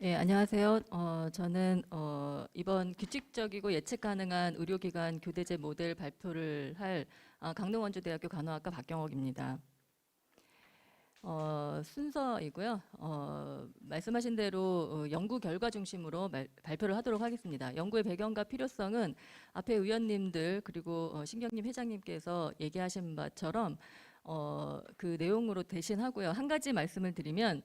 예, 안녕하세요. 저는 이번 규칙적이고 예측 가능한 의료기관 교대제 모델 발표를 할 강릉원주대학교 간호학과 박경옥입니다. 순서이고요. 말씀하신 대로 연구 결과 중심으로 발표를 하도록 하겠습니다. 연구의 배경과 필요성은 앞에 의원님들 그리고 신경님 회장님께서 얘기하신 바처럼 그 내용으로 대신하고요. 한 가지 말씀을 드리면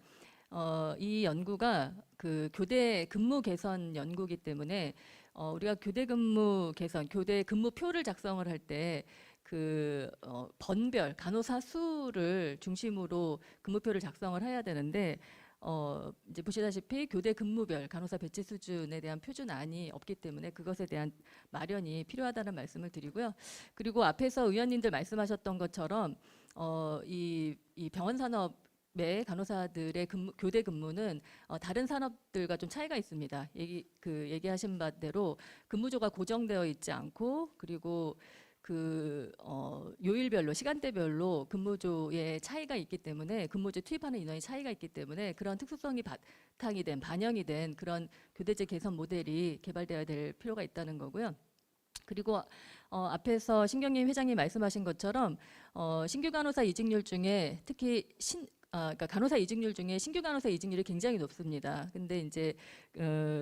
이 연구가 그 교대 근무 개선 연구이기 때문에 우리가 교대 근무 개선, 교대 근무표를 작성을 할 때 그 번별 간호사 수를 중심으로 근무표를 작성을 해야 되는데 이제 보시다시피 교대 근무별 간호사 배치 수준에 대한 표준안이 없기 때문에 그것에 대한 마련이 필요하다는 말씀을 드리고요. 그리고 앞에서 의원님들 말씀하셨던 것처럼 이 병원 산업 매 간호사들의 교대 근무는 다른 산업들과 좀 차이가 있습니다. 얘기하신 바대로 근무조가 고정되어 있지 않고 그리고 요일별로 시간대별로 근무조의 차이가 있기 때문에 근무조 투입하는 인원이 차이가 있기 때문에 그런 특수성이 바탕이 된 반영이 된 그런 교대제 개선 모델이 개발되어야 될 필요가 있다는 거고요. 그리고 앞에서 신경님 회장님 말씀하신 것처럼 신규 간호사 이직률 중에 특히 그러니까 간호사 이직률 중에 신규 간호사 이직률이 굉장히 높습니다. 근데 이제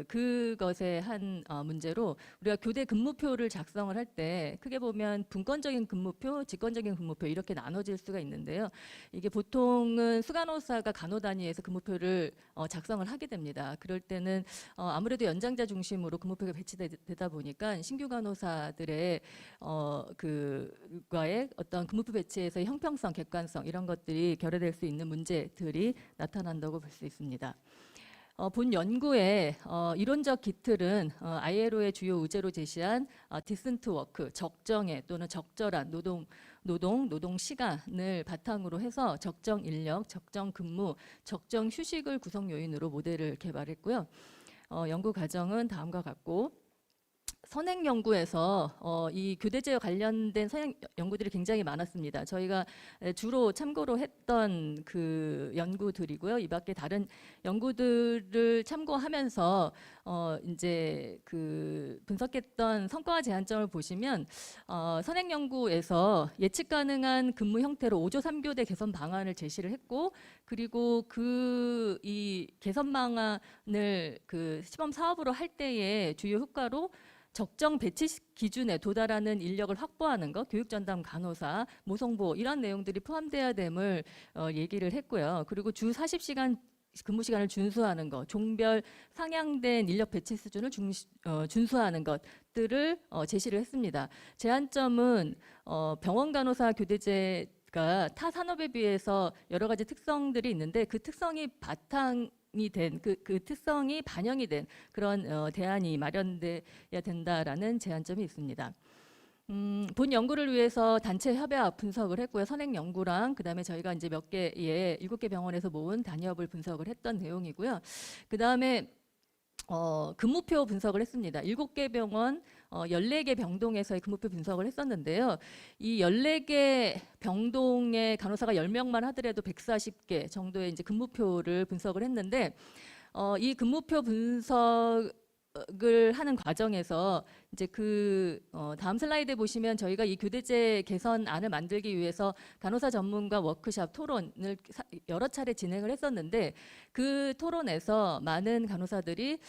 그것의 한 문제로 우리가 교대 근무표를 작성을 할 때 크게 보면 분권적인 근무표, 직권적인 근무표 이렇게 나눠질 수가 있는데요. 이게 보통은 수간호사가 간호단위에서 근무표를 작성을 하게 됩니다. 그럴 때는 아무래도 연장자 중심으로 근무표가 배치되다 보니까 신규 간호사들의 그과의 어떤 근무표 배치에서의 형평성, 객관성 이런 것들이 결여될 수 있는 문제들이 나타난다고 볼 수 있습니다. 본 연구의 이론적 기틀은 ILO의 주요 의제로 제시한 디센트 워크, 적정의 또는 적절한 노동 시간을 바탕으로 해서 적정 인력, 적정 근무, 적정 휴식을 구성 요인으로 모델을 개발했고요. 연구 과정은 다음과 같고 선행 연구에서 이 교대제와 관련된 선행 연구들이 굉장히 많았습니다. 저희가 주로 참고로 했던 그 연구들이고요. 이 밖에 다른 연구들을 참고하면서 이제 그 분석했던 성과와 제한점을 보시면 선행 연구에서 예측 가능한 근무 형태로 5조 3교대 개선 방안을 제시를 했고 그리고 이 개선 방안을 그 시범 사업으로 할 때의 주요 효과로 적정 배치 기준에 도달하는 인력을 확보하는 것, 교육 전담 간호사, 모성보호 이런 내용들이 포함돼야 됨을 얘기를 했고요. 그리고 주 40시간 근무 시간을 준수하는 것, 종별 상향된 인력 배치 수준을 준수하는 것들을 제시를 했습니다. 제한점은 병원 간호사 교대제가 타 산업에 비해서 여러 가지 특성들이 있는데 그 특성이 바탕이 된 그 특성이 반영이 된 그런 대안이 마련돼야 된다라는 제한점이 있습니다. 본 연구를 위해서 단체 협약 분석을 했고요. 선행 연구랑 그다음에 저희가 이제 몇 개의 7개 병원에서 모은 단위업을 분석을 했던 내용이고요. 그다음에 근무표 분석을 했습니다. 7개 병원, 14개 병동에서의 근무표 분석을 했었는데요. 이 14개 병동의 간호사가 10명만 하더라도 140개 정도의 이제 근무표를 분석을 했는데 이 근무표 분석을 하는 과정에서 이제 다음 슬라이드에 보시면 저희가 이 교대제 개선안을 만들기 위해서 간호사 전문가 워크샵 토론을 여러 차례 진행을 했었는데 그 토론에서 많은 간호사들이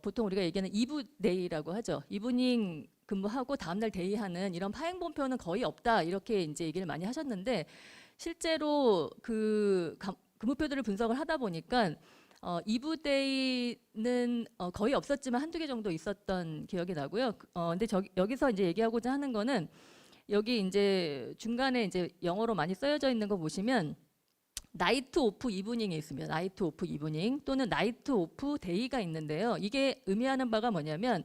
보통 우리가 얘기하는 이브 데이라고 하죠. 이브닝 근무하고 다음날 데이하는 이런 파행본표는 거의 없다 이렇게 이제 얘기를 많이 하셨는데 실제로 근무표들을 분석을 하다 보니까 이브데이는 거의 없었지만 한두 개 정도 있었던 기억이 나고요. 근데 여기서 이제 얘기하고자 하는 거는 여기 이제 중간에 이제 영어로 많이 쓰여져 있는 거 보시면 나이트 오프 이브닝이 있습니다. 나이트 오프 이브닝 또는 나이트 오프 데이가 있는데요. 이게 의미하는 바가 뭐냐면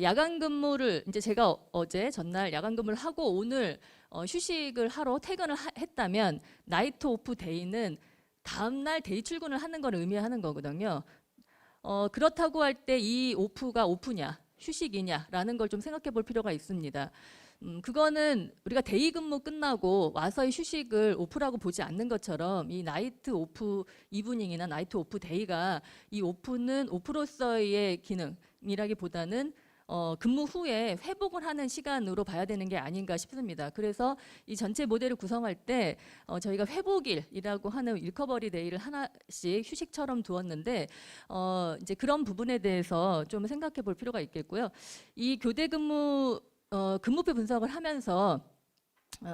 야간 근무를 이제 제가 어제 전날 야간 근무를 하고 오늘 휴식을 하러 퇴근을 했다면 나이트 오프 데이는 다음날 데이 출근을 하는 걸 의미하는 거거든요. 그렇다고 할 때 이 오프가 오프냐 휴식이냐라는 걸 좀 생각해 볼 필요가 있습니다. 그거는 우리가 데이 근무 끝나고 와서의 휴식을 오프라고 보지 않는 것처럼 이 나이트 오프 이브닝이나 나이트 오프 데이가 이 오프는 오프로서의 기능이라기보다는 근무 후에 회복을 하는 시간으로 봐야 되는 게 아닌가 싶습니다. 그래서 이 전체 모델을 구성할 때 저희가 회복일이라고 하는 리커버리 데이를 하나씩 휴식처럼 두었는데 이제 그런 부분에 대해서 좀 생각해 볼 필요가 있겠고요. 이 교대 근무 근무표 분석을 하면서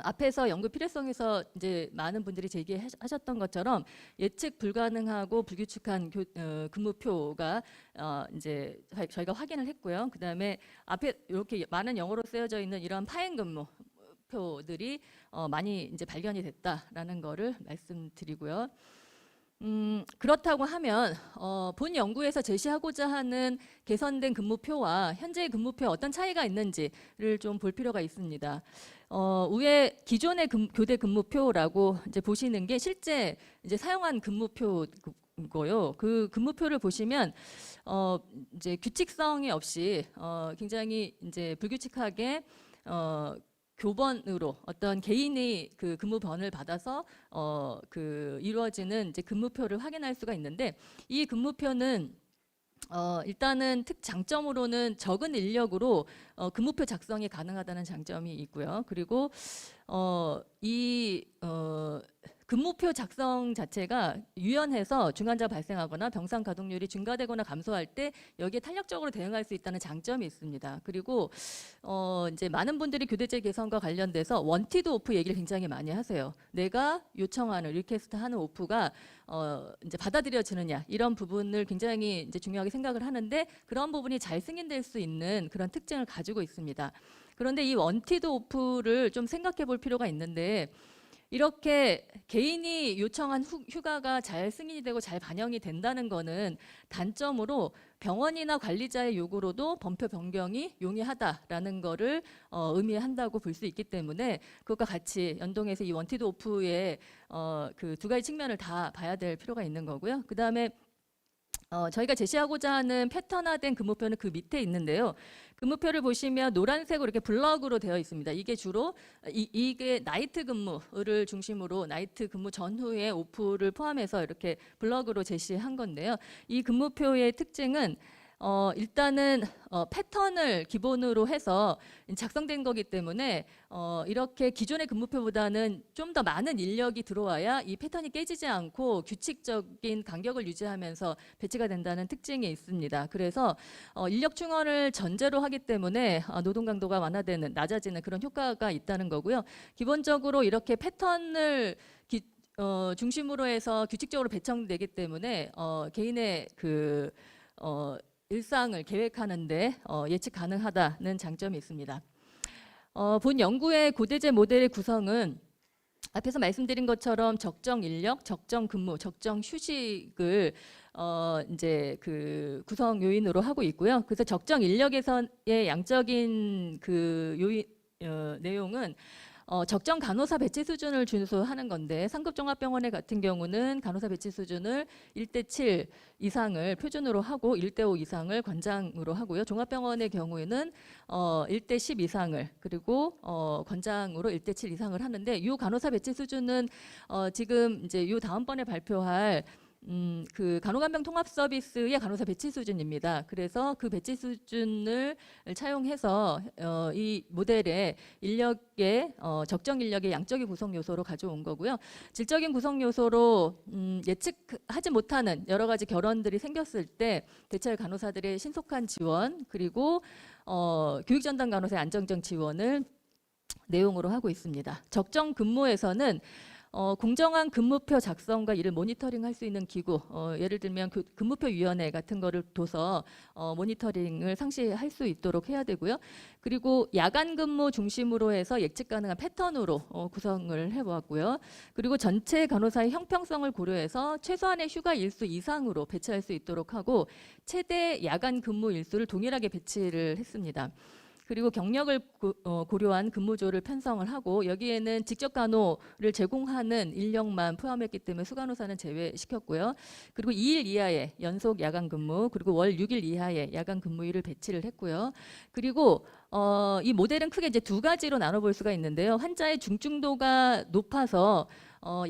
앞에서 연구 필요성에서 이제 많은 분들이 제기하셨던 것처럼 예측 불가능하고 불규칙한 근무표가 이제 저희가 확인을 했고요. 그다음에 앞에 이렇게 많은 영어로 쓰여져 있는 이런 파행 근무표들이 많이 이제 발견이 됐다라는 거를 말씀드리고요. 그렇다고 하면 본 연구에서 제시하고자 하는 개선된 근무표와 현재의 근무표에 어떤 차이가 있는지를 좀 볼 필요가 있습니다. 위에 기존의 교대 근무표라고 이제 보시는 게 실제 이제 사용한 근무표고요. 그 근무표를 보시면 이제 규칙성이 없이 굉장히 이제 불규칙하게 교번으로 어떤 개인이 그 근무번을 받아서 이루어지는 이제 근무표를 확인할 수가 있는데 이 근무표는 일단은 장점으로는 적은 인력으로 근무표 작성이 가능하다는 장점이 있고요. 그리고 이 근무표 작성 자체가 유연해서 중환자 발생하거나 병상 가동률이 증가되거나 감소할 때 여기에 탄력적으로 대응할 수 있다는 장점이 있습니다. 그리고 이제 많은 분들이 교대제 개선과 관련돼서 원티드 오프 얘기를 굉장히 많이 하세요. 내가 요청하는 리퀘스트하는 오프가 이제 받아들여지느냐 이런 부분을 굉장히 이제 중요하게 생각을 하는데 그런 부분이 잘 승인될 수 있는 그런 특징을 가지고 있습니다. 그런데 이 원티드 오프를 좀 생각해 볼 필요가 있는데 이렇게 개인이 요청한 휴가가 잘 승인이 되고 잘 반영이 된다는 거는 단점으로 병원이나 관리자의 요구로도 범표 변경이 용이하다라는 거를 의미한다고 볼 수 있기 때문에 그것과 같이 연동해서 이 원티드 오프의 그 두 가지 측면을 다 봐야 될 필요가 있는 거고요. 그다음에 저희가 제시하고자 하는 패턴화된 근무표는 그 밑에 있는데요. 근무표를 보시면 노란색으로 이렇게 블럭으로 되어 있습니다. 이게 주로 이게 나이트 근무를 중심으로 나이트 근무 전후에 오프를 포함해서 이렇게 블럭으로 제시한 건데요. 이 근무표의 특징은 일단은 패턴을 기본으로 해서 작성된 거기 때문에 이렇게 기존의 근무표보다는 좀 더 많은 인력이 들어와야 이 패턴이 깨지지 않고 규칙적인 간격을 유지하면서 배치가 된다는 특징이 있습니다. 그래서 인력 충원을 전제로 하기 때문에 노동 강도가 완화되는 낮아지는 그런 효과가 있다는 거고요. 기본적으로 이렇게 패턴을 중심으로 해서 규칙적으로 배정되기 때문에 개인의 일상을 계획하는데 예측 가능하다는 장점이 있습니다. 본 연구의 고대제 모델의 구성은 앞에서 말씀드린 것처럼 적정 인력, 적정 근무, 적정 휴식을 이제 그 구성 요인으로 하고 있고요. 그래서 적정 인력에서의 양적인 그 요인 내용은 적정 간호사 배치 수준을 준수하는 건데 상급 종합병원의 같은 경우는 간호사 배치 수준을 1대7 이상을 표준으로 하고 1대5 이상을 관장으로 하고요. 종합병원의 경우에는 1대10 이상을 그리고 관장으로 1대7 이상을 하는데 이 간호사 배치 수준은 지금 이제 이 다음번에 발표할 그 간호간병 통합 서비스의 간호사 배치 수준입니다. 그래서 그 배치 수준을 차용해서 이 모델의 인력의 적정 인력의 양적인 구성 요소로 가져온 거고요. 질적인 구성 요소로 예측하지 못하는 여러 가지 결원들이 생겼을 때 대체할 간호사들의 신속한 지원 그리고 교육전담 간호사의 안정적 지원을 내용으로 하고 있습니다. 적정 근무에서는 공정한 근무표 작성과 이를 모니터링할 수 있는 기구, 예를 들면 근무표위원회 같은 거를 둬서 모니터링을 상시할 수 있도록 해야 되고요. 그리고 야간 근무 중심으로 해서 예측 가능한 패턴으로 구성을 해보았고요. 그리고 전체 간호사의 형평성을 고려해서 최소한의 휴가 일수 이상으로 배치할 수 있도록 하고 최대 야간 근무 일수를 동일하게 배치를 했습니다. 그리고 경력을 고려한 근무조를 편성을 하고 여기에는 직접 간호를 제공하는 인력만 포함했기 때문에 수간호사는 제외시켰고요. 그리고 2일 이하의 연속 야간 근무 그리고 월 6일 이하의 야간 근무일을 배치를 했고요. 그리고 이 모델은 크게 이제 두 가지로 나눠볼 수가 있는데요. 환자의 중증도가 높아서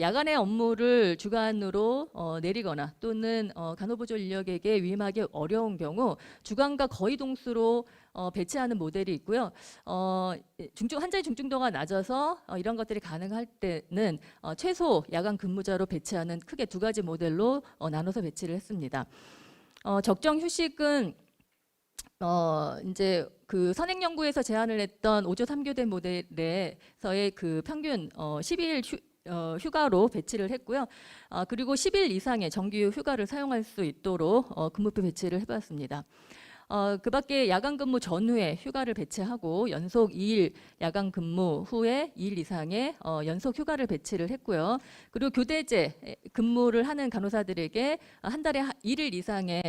야간의 업무를 주간으로 내리거나 또는 간호보조 인력에게 위임하기 어려운 경우 주간과 거의 동수로 배치하는 모델이 있고요. 환자의 중증도가 낮아서 이런 것들이 가능할 때는 최소 야간 근무자로 배치하는 크게 두 가지 모델로 나눠서 배치를 했습니다. 적정 휴식은 이제 그 선행연구에서 제안을 했던 5조 3교대 모델에서의 그 평균 12일 휴가로 배치를 했고요. 그리고 10일 이상의 정규 휴가를 사용할 수 있도록 근무표 배치를 해봤습니다. 그 밖에 야간 근무 전후에 휴가를 배치하고 연속 2일 야간 근무 후에 2일 이상의 연속 휴가를 배치를 했고요. 그리고 교대제 근무를 하는 간호사들에게 한 달에 1일 이상의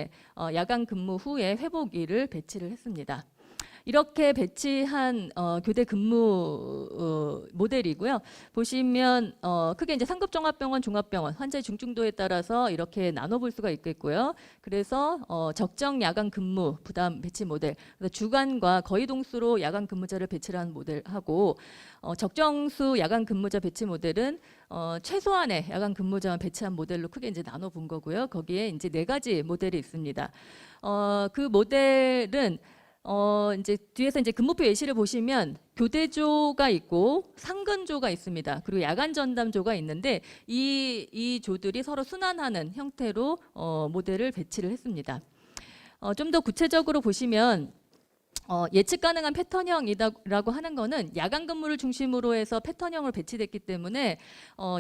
야간 근무 후에 회복일을 배치를 했습니다. 이렇게 배치한 교대 근무 모델이고요. 보시면 크게 이제 상급 종합병원, 중합병원 환자의 중증도에 따라서 이렇게 나눠볼 수가 있겠고요. 그래서 적정 야간 근무 부담 배치 모델, 주간과 거의 동수로 야간 근무자를 배치하는 모델하고 적정수 야간 근무자 배치 모델은 최소한의 야간 근무자만 배치한 모델로 크게 이제 나눠 본 거고요. 거기에 이제 4가지 모델이 있습니다. 그 모델은 이제 뒤에서 이제 근무표 예시를 보시면 교대조가 있고 상근조가 있습니다. 그리고 야간 전담조가 있는데 이 조들이 서로 순환하는 형태로 모델을 배치를 했습니다. 좀 더 구체적으로 보시면 예측 가능한 패턴형이라고 하는 거는 야간 근무를 중심으로 해서 패턴형을 배치됐기 때문에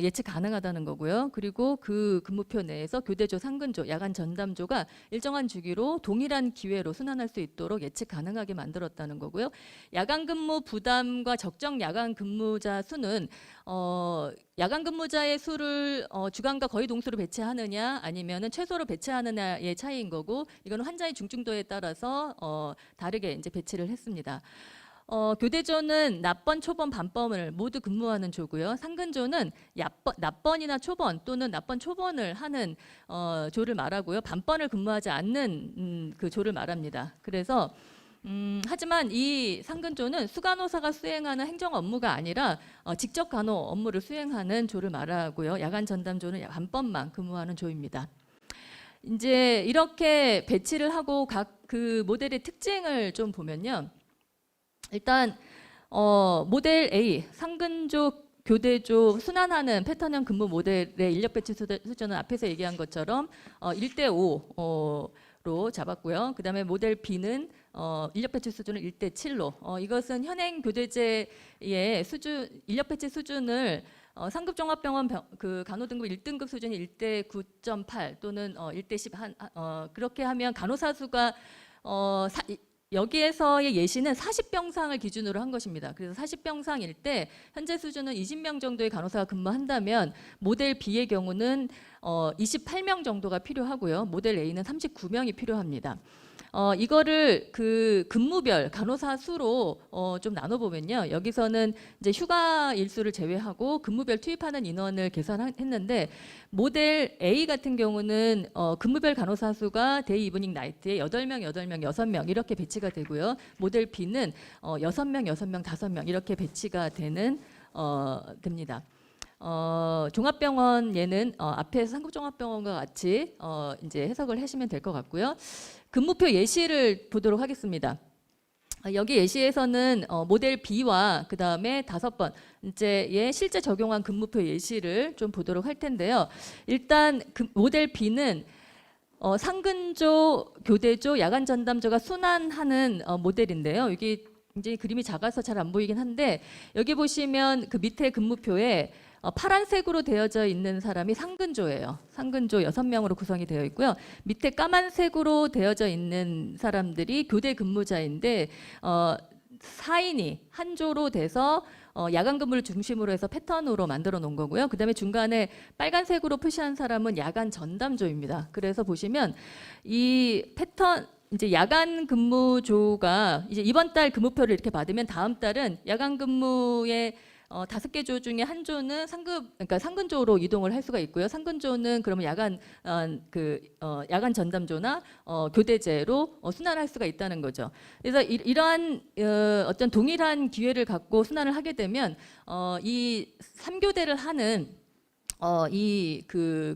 예측 가능하다는 거고요. 그리고 그 근무표 내에서 교대조, 상근조, 야간 전담조가 일정한 주기로 동일한 기회로 순환할 수 있도록 예측 가능하게 만들었다는 거고요. 야간 근무 부담과 적정 야간 근무자 수는 야간 근무자의 수를 주간과 거의 동수로 배치하느냐 아니면은 최소로 배치하느냐의 차이인 거고, 이거는 환자의 중증도에 따라서 다르게 이제 배치를 했습니다. 교대조는 낮번, 초번, 반번을 모두 근무하는 조고요. 상근조는 낮번이나 초번 또는 낮번, 초번을 하는 조를 말하고요. 반번을 근무하지 않는 그 조를 말합니다. 그래서 하지만 이 상근조는 수간호사가 수행하는 행정 업무가 아니라 직접 간호 업무를 수행하는 조를 말하고요. 야간 전담조는 반번만 근무하는 조입니다. 이제 이렇게 배치를 하고 각 그 모델의 특징을 좀 보면요. 일단 모델 A 상근조, 교대조 순환하는 패턴형 근무 모델의 인력 배치 수준은 앞에서 얘기한 것처럼 1대5로 잡았고요. 그다음에 모델 B는 인력 배치 수준을 1대7로 이것은 현행 교대제의 인력 배치 수준을 상급 종합병원 그 간호등급 1등급 수준이 1대9.8 또는 1대10 그렇게 하면 간호사 수가 여기에서의 예시는 40병상을 기준으로 한 것입니다. 그래서 40병상일 때 현재 수준은 20명 정도의 간호사가 근무한다면 모델 B의 경우는 28명 정도가 필요하고요. 모델 A는 39명이 필요합니다. 이거를 그 근무별 간호사 수로 좀 나눠보면요. 여기서는 이제 휴가 일수를 제외하고 근무별 투입하는 인원을 계산했는데 모델 A 같은 경우는 근무별 간호사 수가 데이, 이브닝, 나이트에 8명, 6명 이렇게 배치가 되고요. 모델 B는 6명, 5명 이렇게 배치가 됩니다. 종합병원 얘는 앞에서 상급종합병원과 같이 이제 해석을 하시면 될 것 같고요. 근무표 예시를 보도록 하겠습니다. 여기 예시에서는 모델 B와 그 다음에 5번째에 실제 적용한 근무표 예시를 좀 보도록 할 텐데요. 일단 모델 B는 상근조, 교대조, 야간 전담조가 순환하는 모델인데요. 여기 굉장히 그림이 작아서 잘 안 보이긴 한데 여기 보시면 그 밑에 근무표에 파란색으로 되어져 있는 사람이 상근조예요. 상근조 6명으로 구성이 되어 있고요. 밑에 까만색으로 되어져 있는 사람들이 교대 근무자인데 4인이 한 조로 돼서 야간 근무를 중심으로 해서 패턴으로 만들어 놓은 거고요. 그다음에 중간에 빨간색으로 표시한 사람은 야간 전담조입니다. 그래서 보시면 이 패턴 이제 야간 근무조가 이제 이번 달 근무표를 이렇게 받으면 다음 달은 야간 근무에 5개 조 중에 한 조는 그러니까 상근조로 이동을 할 수가 있고요. 상근조는 그러면 야간 전담조나 교대제로 순환할 수가 있다는 거죠. 그래서 이러한 어떤 동일한 기회를 갖고 순환을 하게 되면 이 3교대를 하는 이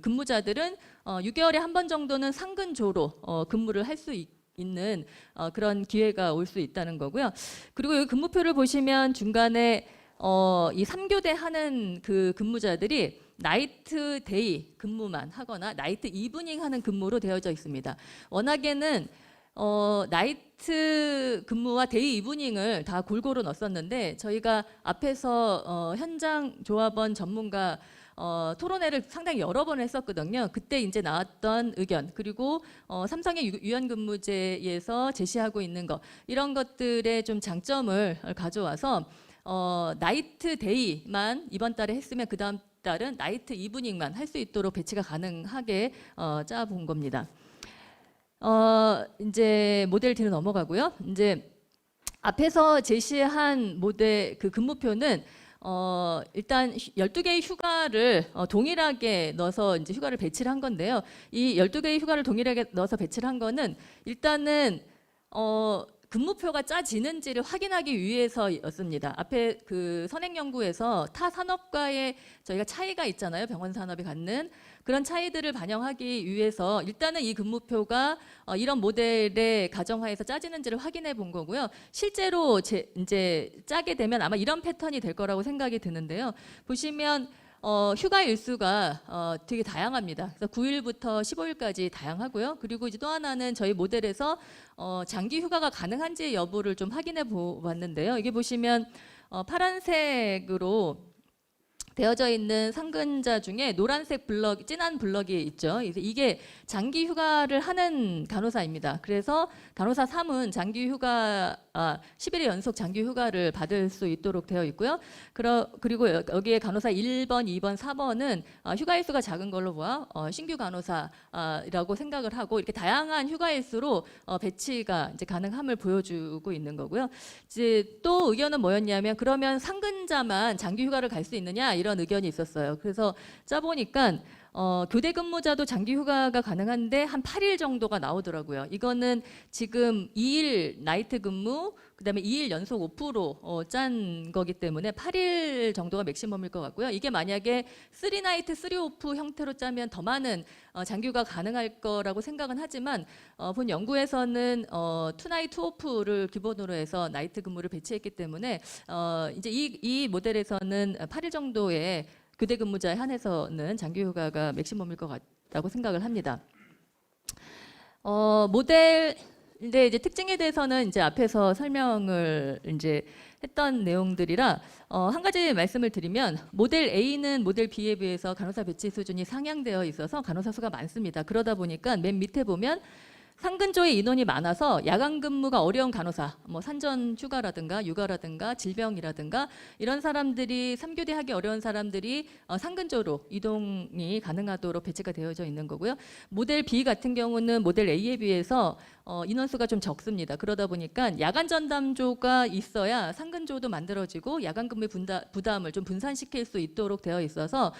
근무자들은 6개월에 한 번 정도는 상근조로 근무를 할 수 있는 그런 기회가 올 수 있다는 거고요. 그리고 여기 근무표를 보시면 중간에 이 3교대 하는 그 근무자들이 나이트 데이 근무만 하거나 나이트 이브닝 하는 근무로 되어져 있습니다. 워낙에는 나이트 근무와 데이 이브닝을 다 골고루 넣었었는데 저희가 앞에서 현장 조합원 전문가 토론회를 상당히 여러 번 했었거든요. 그때 이제 나왔던 의견 그리고 삼성의 유연근무제에서 제시하고 있는 것 이런 것들의 좀 장점을 가져와서 나이트 데이만 이번 달에 했으면 그 다음 달은 나이트 이브닝만 할 수 있도록 배치가 가능하게 짜본 겁니다. 이제 모델 D로 넘어가고요. 이제 앞에서 제시한 모델 근무표는 일단 12개의 휴가를 동일하게 넣어서 이제 휴가를 배치를 한 건데요. 이 12개의 휴가를 동일하게 넣어서 배치를 한 거는 일단은 근무표가 짜지는지를 확인하기 위해서였습니다. 앞에 선행연구에서 타 산업과의 저희가 차이가 있잖아요. 병원 산업이 갖는 그런 차이들을 반영하기 위해서 일단은 이 근무표가 이런 모델의 가정하에서 짜지는지를 확인해 본 거고요. 실제로 이제 짜게 되면 아마 이런 패턴이 될 거라고 생각이 드는데요. 보시면 휴가 일수가 되게 다양합니다. 그래서 9일부터 15일까지 다양하고요. 그리고 이제 또 하나는 저희 모델에서 장기 휴가가 가능한지 여부를 좀 확인해 보았는데요. 이게 보시면 파란색으로 되어져 있는 상근자 중에 노란색 진한 블럭이 있죠. 이게 장기 휴가를 하는 간호사입니다. 그래서 간호사 3은 장기 휴가 10일의 연속 장기 휴가를 받을 수 있도록 되어 있고요. 그리고 여기에 간호사 1번, 2번, 4번은 휴가 일수가 작은 걸로 보아 신규 간호사라고 생각을 하고 이렇게 다양한 휴가 일수로 배치가 이제 가능함을 보여주고 있는 거고요. 이제 또 의견은 뭐였냐면 그러면 상근자만 장기 휴가를 갈 수 있느냐 이런 의견이 있었어요. 그래서 짜보니까 교대 근무자도 장기 휴가가 가능한데 한 8일 정도가 나오더라고요. 이거는 지금 2일 나이트 근무, 그다음에 2일 연속 오프로 짠 거기 때문에 8일 정도가 맥시멈일 것 같고요. 이게 만약에 3나이트 3오프 형태로 짜면 더 많은 장기 휴가 가능할 거라고 생각은 하지만 본 연구에서는 2나이트 2오프를 기본으로 해서 나이트 근무를 배치했기 때문에 이제 이 모델에서는 8일 정도의 교대 근무자에 한해서는 장기 휴가가 맥시멈일 것 같다고 생각을 합니다. 모델의 이제 특징에 대해서는 이제 앞에서 설명을 이제 했던 내용들이라 한 가지 말씀을 드리면 모델 A는 모델 B에 비해서 간호사 배치 수준이 상향되어 있어서 간호사 수가 많습니다. 그러다 보니까 맨 밑에 보면 상근조에 인원이 많아서 야간 근무가 어려운 간호사, 뭐 산전 휴가라든가 육아라든가 질병이라든가 이런 사람들이 3교대 하기 어려운 사람들이 상근조로 이동이 가능하도록 배치가 되어져 있는 거고요. 모델 B 같은 경우는 모델 A에 비해서 인원수가 좀 적습니다. 그러다 보니까 야간 전담조가 있어야 상근조도 만들어지고 야간 근무 부담을 좀 분산시킬 수 있도록 되어 있어서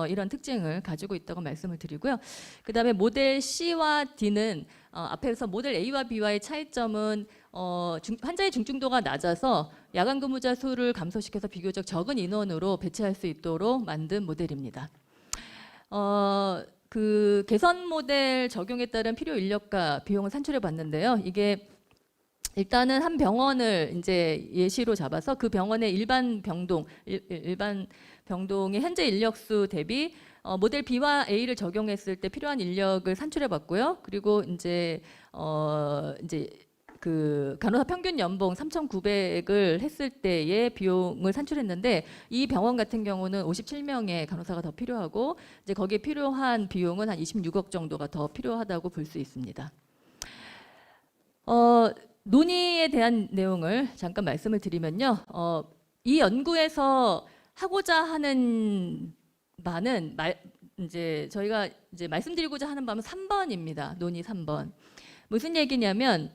이런 특징을 가지고 있다고 말씀을 드리고요. 그다음에 모델 C와 D는 앞에서 모델 A와 B와의 차이점은 환자의 중증도가 낮아서 야간 근무자 수를 감소시켜서 비교적 적은 인원으로 배치할 수 있도록 만든 모델입니다. 개선 모델 적용에 따른 필요 인력과 비용을 산출해 봤는데요. 이게 일단은 한 병원을 이제 예시로 잡아서 그 병원의 일반 병동의 현재 인력수 대비 모델 B와 A를 적용했을 때 필요한 인력을 산출해 봤고요. 그리고 이제 간호사 평균 연봉 3,900을 했을 때의 비용을 산출했는데 이 병원 같은 경우는 57명의 간호사가 더 필요하고 이제 거기에 필요한 비용은 한 26억 정도가 더 필요하다고 볼 수 있습니다. 논의에 대한 내용을 잠깐 말씀을 드리면요. 이 연구에서 하고자 하는 바는 이제 저희가 이제 말씀드리고자 하는 바는 3번입니다. 논의 3번. 무슨 얘기냐면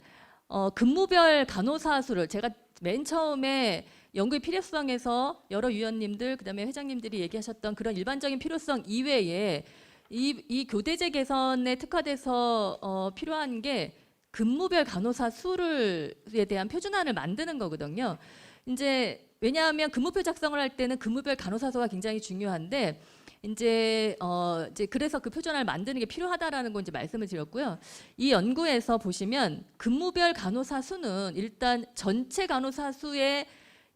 근무별 간호사 수를 제가 맨 처음에 연구의 필요성에서 여러 위원님들 그다음에 회장님들이 얘기하셨던 그런 일반적인 필요성 이외에 이 교대제 개선에 특화돼서 필요한 게 근무별 간호사 수에 대한 표준안을 만드는 거거든요. 이제 왜냐하면 근무표 작성을 할 때는 근무별 간호사 수가 굉장히 중요한데 이제 그래서 그 표준안을 만드는 게 필요하다라는 건 이제 말씀을 드렸고요. 이 연구에서 보시면 근무별 간호사 수는 일단 전체 간호사 수에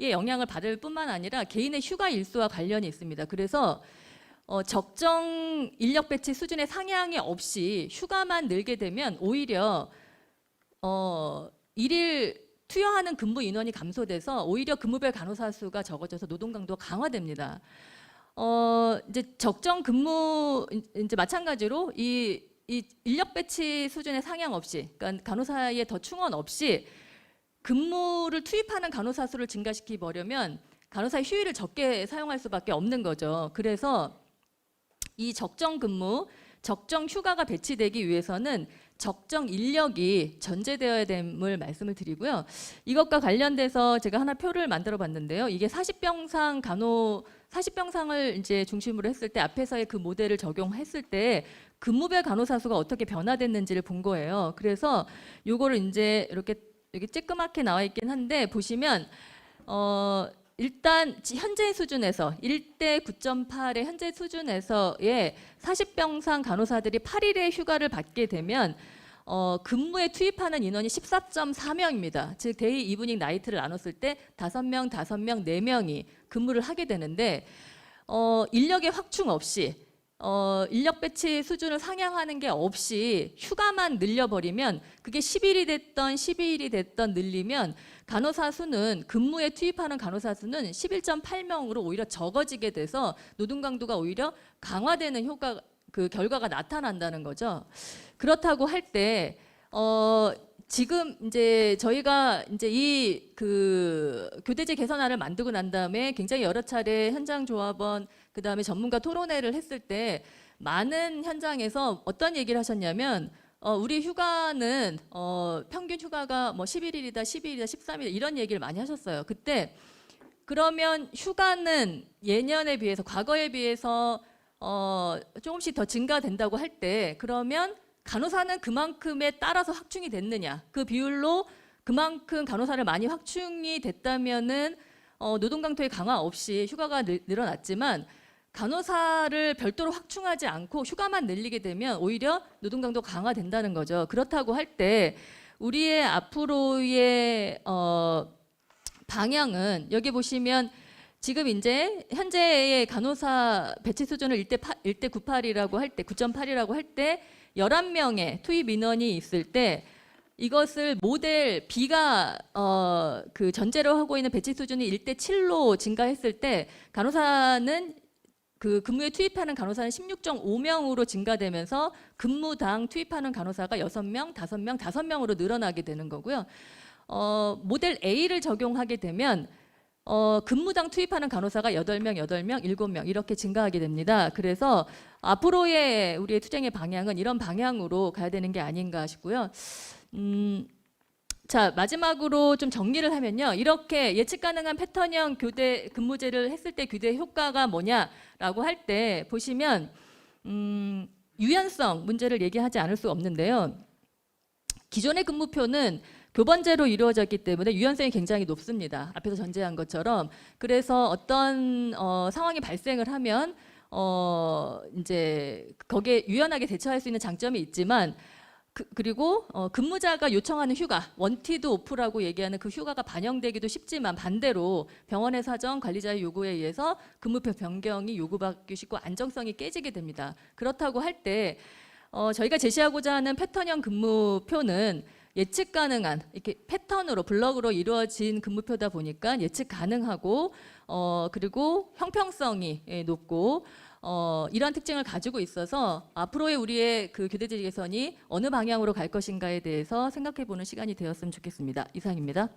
영향을 받을 뿐만 아니라 개인의 휴가 일수와 관련이 있습니다. 그래서 적정 인력 배치 수준의 상향이 없이 휴가만 늘게 되면 오히려 일일 투여하는 근무 인원이 감소돼서 오히려 근무별 간호사 수가 적어져서 노동 강도가 강화됩니다. 이제 적정 근무 이제 마찬가지로 이 인력 배치 수준의 상향 없이, 그러니까 간호사의 더 충원 없이 근무를 투입하는 간호사 수를 증가시키 보려면 간호사의 휴일을 적게 사용할 수밖에 없는 거죠. 그래서 이 적정 근무, 적정 휴가가 배치되기 위해서는 적정 인력이 전제되어야 됨을 말씀을 드리고요. 이것과 관련돼서 제가 하나 표를 만들어 봤는데요. 이게 40병상을 이제 중심으로 했을 때 앞에서의 그 모델을 적용했을 때 근무별 간호사 수가 어떻게 변화됐는지를 본 거예요. 그래서 요거를 이제 이렇게 쬐끄맣게 나와 있긴 한데 보시면 일단 현재 수준에서 1대 9.8의 현재 수준에서의 40병상 간호사들이 8일의 휴가를 받게 되면 근무에 투입하는 인원이 14.4명입니다. 즉 데이, 이브닝, 나이트를 나눴을 때 5명, 5명, 4명이 근무를 하게 되는데 인력의 확충 없이 인력 배치 수준을 상향하는 게 없이 휴가만 늘려버리면 그게 10일이 됐던 12일이 됐던 늘리면 간호사 수는 근무에 투입하는 간호사 수는 11.8명으로 오히려 적어지게 돼서 노동 강도가 오히려 강화되는 그 결과가 나타난다는 거죠. 그렇다고 할 때 지금 이제 저희가 이제 이 그 교대제 개선안을 만들고 난 다음에 굉장히 여러 차례 현장 조합원 그다음에 전문가 토론회를 했을 때 많은 현장에서 어떤 얘기를 하셨냐면 우리 휴가는 평균 휴가가 뭐 11일이다, 12일이다, 13일 이런 얘기를 많이 하셨어요. 그때 그러면 휴가는 예년에 비해서 과거에 비해서 조금씩 더 증가된다고 할 때 그러면 간호사는 그만큼에 따라서 확충이 됐느냐? 그 비율로 그만큼 간호사를 많이 확충이 됐다면은 노동 강도의 강화 없이 휴가가 늘어났지만 간호사를 별도로 확충하지 않고 휴가만 늘리게 되면 오히려 노동 강도가 강화된다는 거죠. 그렇다고 할 때 우리의 앞으로의 방향은 여기 보시면 지금 이제 현재의 간호사 배치 수준을 1대 98이라고 할 때 9.8이라고 할 때 11명의 투입 인원이 있을 때 이것을 모델 B가 그 전제로 하고 있는 배치 수준이 1대 7로 증가했을 때 간호사는 그 근무에 투입하는 간호사는 16.5명으로 증가되면서 근무당 투입하는 간호사가 6명, 5명, 5명으로 늘어나게 되는 거고요. 모델 A를 적용하게 되면 근무당 투입하는 간호사가 8명, 8명, 7명 이렇게 증가하게 됩니다. 그래서 앞으로의 우리의 투쟁의 방향은 이런 방향으로 가야 되는 게 아닌가 싶고요. 자, 마지막으로 좀 정리를 하면요. 이렇게 예측 가능한 패턴형 교대 근무제를 했을 때 교대 효과가 뭐냐라고 할 때 보시면 유연성 문제를 얘기하지 않을 수 없는데요. 기존의 근무표는 교번제로 이루어졌기 때문에 유연성이 굉장히 높습니다. 앞에서 전제한 것처럼. 그래서 어떤 상황이 발생을 하면 이제 거기에 유연하게 대처할 수 있는 장점이 있지만 그리고 근무자가 요청하는 휴가, 원티드 오프라고 얘기하는 그 휴가가 반영되기도 쉽지만 반대로 병원의 사정, 관리자의 요구에 의해서 근무표 변경이 요구받기 쉽고 안정성이 깨지게 됩니다. 그렇다고 할 때 저희가 제시하고자 하는 패턴형 근무표는 예측 가능한 이렇게 패턴으로 블럭으로 이루어진 근무표다 보니까 예측 가능하고 그리고 형평성이 높고 이러한 특징을 가지고 있어서 앞으로의 우리의 그 교대제 개선이 어느 방향으로 갈 것인가에 대해서 생각해 보는 시간이 되었으면 좋겠습니다. 이상입니다.